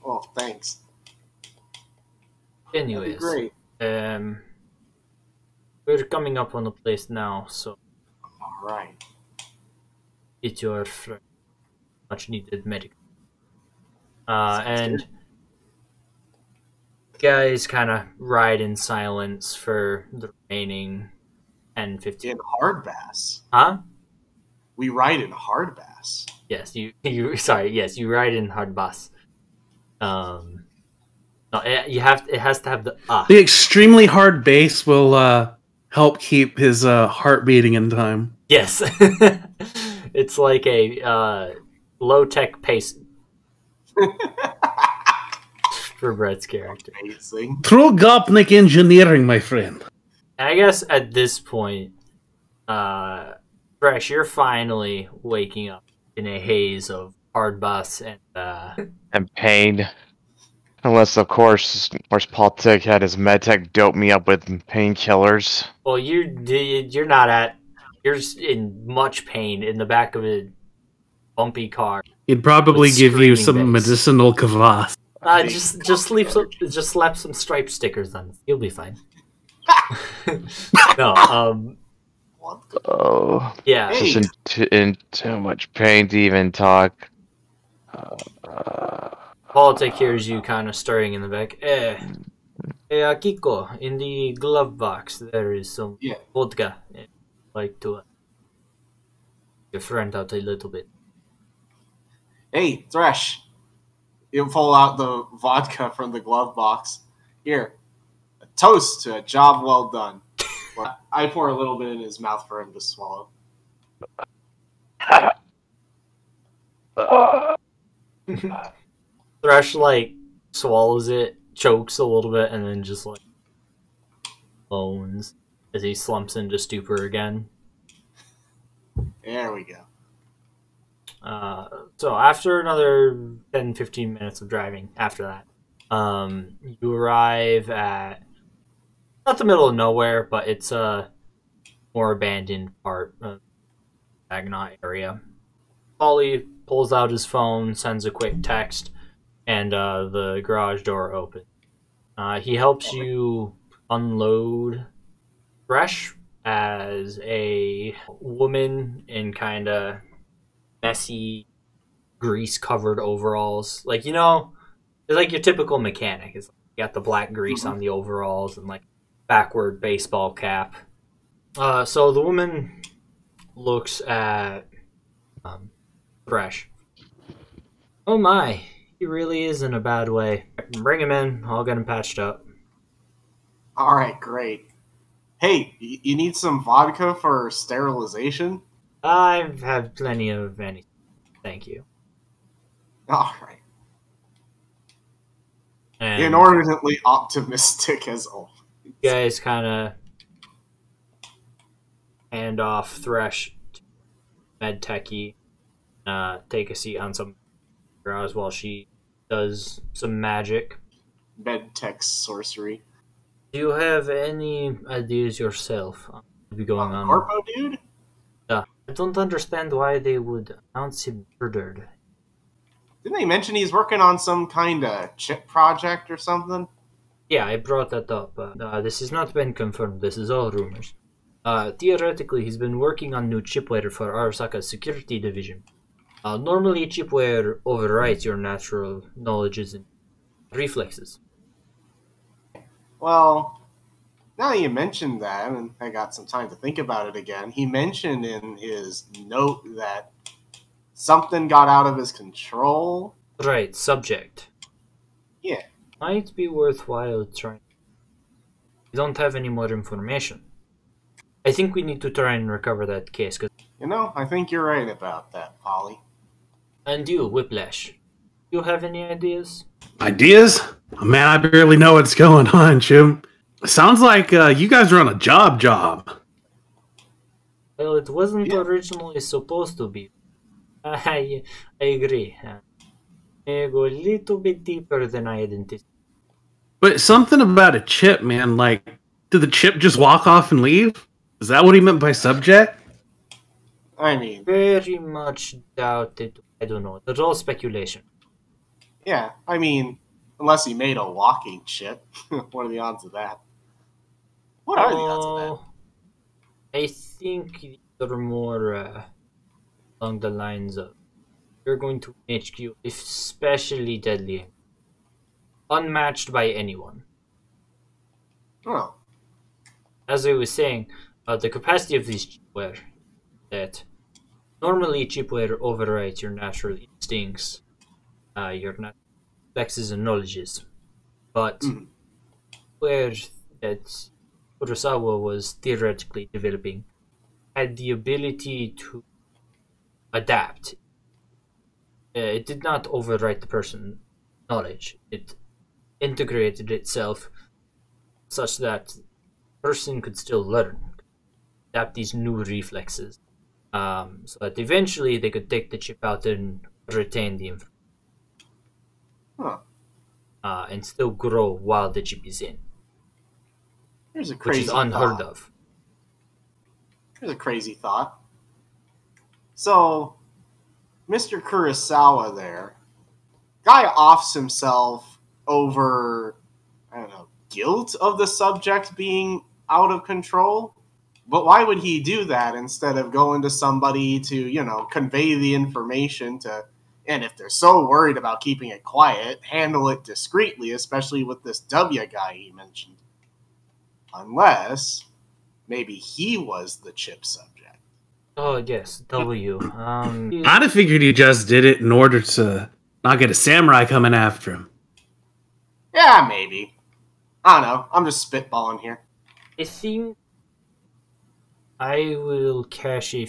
Well, thanks. Anyways, That'd be great. We're coming up on a place now, so All right. get your much needed medical. Sounds And good. guys kind of ride in silence for the remaining 10, 15. In hard bass. Huh? We ride in hard bass. Yes, you ride in hard bus. No, it has to have the The extremely hard bass will help keep his heart beating in time. Yes. It's like a low-tech pace for Brett's character. Amazing. True Gopnik engineering, my friend. And I guess at this point, Thresh, you're finally waking up in a haze of hard bus And pain. Unless, of course, Politic had his medtech dope me up with painkillers. well, you're not at. You're in much pain in the back of a bumpy car. He'd probably With give you screaming some bass. medicinal kvass. Just slap some stripe stickers on. You'll be fine. No, What? Oh, yeah. Hey. just in too much pain to even talk. Politic hears you kind of stirring in the back. Kiko, in the glove box there is some Yeah. vodka. I'd like to your friend out a little bit. Hey, Thresh. You pull out the vodka from the glove box. Here, a toast to a job well done. I pour a little bit in his mouth for him to swallow. Thresh like swallows it, chokes a little bit, and then just like moans as he slumps into stupor again. There we go. So after another 10-15 minutes of driving after that, you arrive at not the middle of nowhere, but it's a more abandoned part of Magnot area. Polly pulls out his phone, sends a quick text, and the garage door opens. He helps you unload Thresh as a woman in kind of messy, grease-covered overalls. Like, you know, it's like your typical mechanic. It's like you got the black grease on the overalls and like backward baseball cap. So the woman looks at Thresh. Oh my, he really is in a bad way. Bring him in, I'll get him patched up. Alright, great. Hey, you need some vodka for sterilization? I've had plenty of anything. Thank you. Alright. And Inordinately optimistic as always. you guys kind of hand off Thresh to MedTechy. Take a seat on some grounds while she does some magic. Medtech sorcery. Do you have any ideas yourself on what would be going on? Corpo dude? I don't understand why they would announce him murdered. Didn't they mention he's working on some kind of chip project or something? Yeah, I brought that up. This has not been confirmed. This is all rumors. Theoretically, he's been working on new chipware for Arasaka's security division. Normally, chipware overrides your natural knowledges and reflexes. Well, now that you mentioned that, and I got some time to think about it again, he mentioned in his note that something got out of his control. Right, subject. Yeah. Might be worthwhile trying. We don't have any more information. I think we need to try and recover that case. You know, I think you're right about that, Polly. And you, Whiplash, you have any ideas? Ideas? Oh, man, I barely know what's going on, Jim. Sounds like you guys are on a job. Well, it wasn't originally supposed to be. I agree. May go a little bit deeper than I had anticipated. But something about a chip, man. Like, did the chip just walk off and leave? Is that what he meant by subject? I mean, Very much doubt it. I don't know. It's all speculation. yeah, I mean, unless he made a walking chip. What are the odds of that? What are the odds of that? I think they're more along the lines of you're going to HQ, especially deadly, unmatched by anyone. Oh, As I was saying, the capacity of these chipware that normally chipware overrides your natural instincts, your natural reflexes and knowledges, but where that Kurosawa was theoretically developing had the ability to adapt. It did not overwrite the person's knowledge. It integrated itself such that the person could still learn, adapt these new reflexes, so that eventually they could take the chip out and retain the information. And still grow while the chip is in. here's a Which crazy is unheard thought. of. Here's a crazy thought. So, Mr. Kurosawa there, guy offs himself over, I don't know, guilt of the subject being out of control? But why would he do that instead of going to somebody to, you know, convey the information to, and if they're so worried about keeping it quiet, handle it discreetly, especially with this W guy he mentioned? Unless maybe he was the chip subject. Oh yes, W. I'd have figured he just did it in order to not get a samurai coming after him. Yeah, maybe. I don't know. I'm just spitballing here. I think I will cash a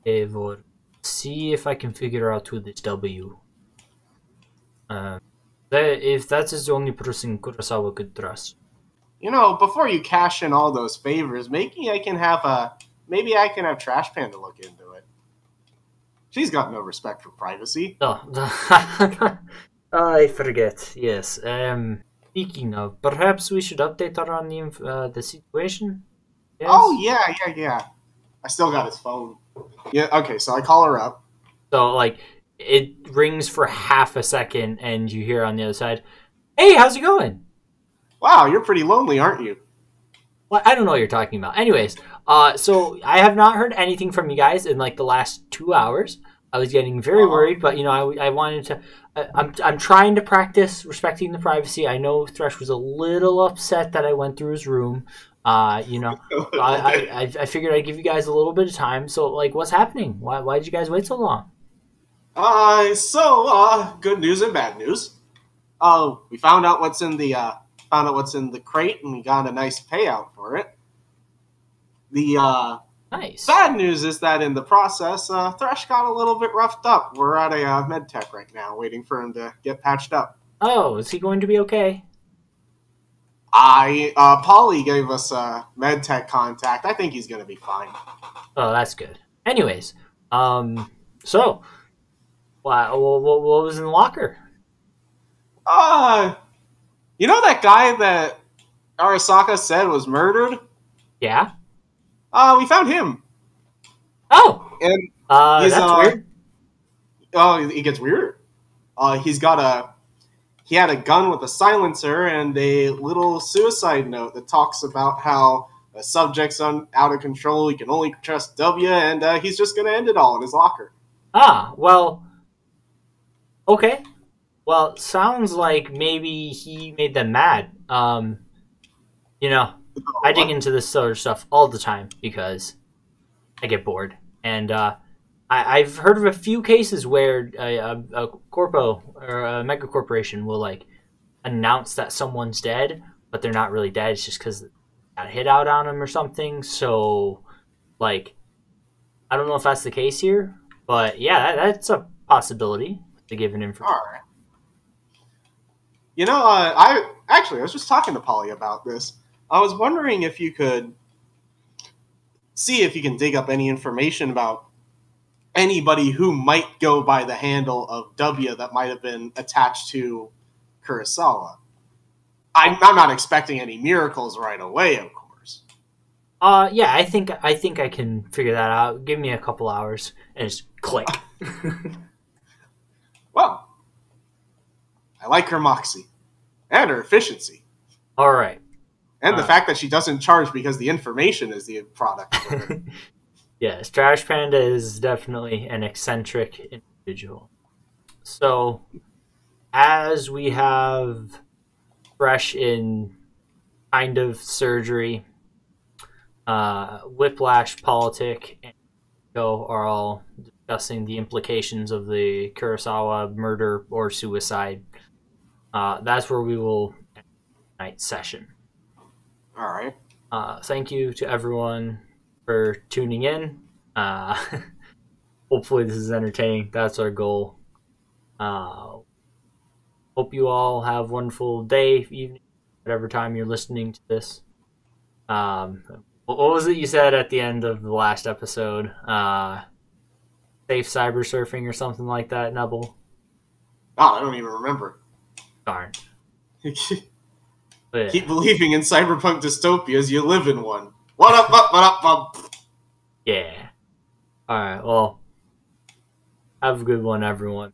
favor. See if I can figure out who this W. If that's the only person Kurosawa could trust. You know, before you cash in all those favors, maybe I can have Trash Panda look into it. She's got no respect for privacy. Oh, I forget. Yes. Speaking of, perhaps we should update her on the situation. Yes? Oh yeah. I still got his phone. Yeah. Okay, so I call her up. So, like, it rings for half a second, and you hear on the other side, "Hey, how's it going?" Wow, you're pretty lonely, aren't you? Well, I don't know what you're talking about. Anyways, so I have not heard anything from you guys in like the last 2 hours. I was getting very worried, but you know, I wanted to. I'm trying to practice respecting the privacy. I know Thresh was a little upset that I went through his room. You know, I figured I'd give you guys a little bit of time. So, like, what's happening? Why did you guys wait so long? Good news and bad news. We found out what's in the crate, and we got a nice payout for it. The Nice. bad news is that in the process, Thresh got a little bit roughed up. We're at a med tech right now, waiting for him to get patched up. Oh, is he going to be okay? Polly gave us a med tech contact. I think he's gonna be fine. Oh, that's good. Anyways, so, what was in the locker? You know that guy that Arasaka said was murdered? Yeah. We found him. Oh. And that's weird. Oh, it gets weirder. He had a gun with a silencer and a little suicide note that talks about how a subject's out of control, he can only trust W, and he's just going to end it all in his locker. Well, okay. Well, sounds like maybe he made them mad. You know, I dig into this sort of stuff all the time because I get bored. And I've heard of a few cases where a corpo or a mega corporation will like announce that someone's dead, but they're not really dead. It's just because they got a hit out on them or something. So, like, I don't know if that's the case here, but yeah, that's a possibility to give an information. All right. You know, I was just talking to Polly about this. I was wondering if you could see if you can dig up any information about anybody who might go by the handle of W that might have been attached to Kurosawa. I'm not expecting any miracles right away, of course. Yeah, I think I can figure that out. Give me a couple hours and just click. Well, I like her moxie and her efficiency. All right. And the fact that she doesn't charge because the information is the product. Yes, Trash Panda is definitely an eccentric individual. So, as we have Thresh in kind of surgery, Whiplash, Politic, and Kiko are all discussing the implications of the Kurosawa murder or suicide. That's where we will end tonight's session. All right. Thank you to everyone for tuning in. Hopefully this is entertaining. That's our goal. Hope you all have a wonderful day, evening, whatever time you're listening to this. What was it you said at the end of the last episode? Safe cyber surfing or something like that, Nubble? Oh, I don't even remember. Darn. Keep believing in cyberpunk dystopias, you live in one. What up? Yeah. Alright, well, have a good one, everyone.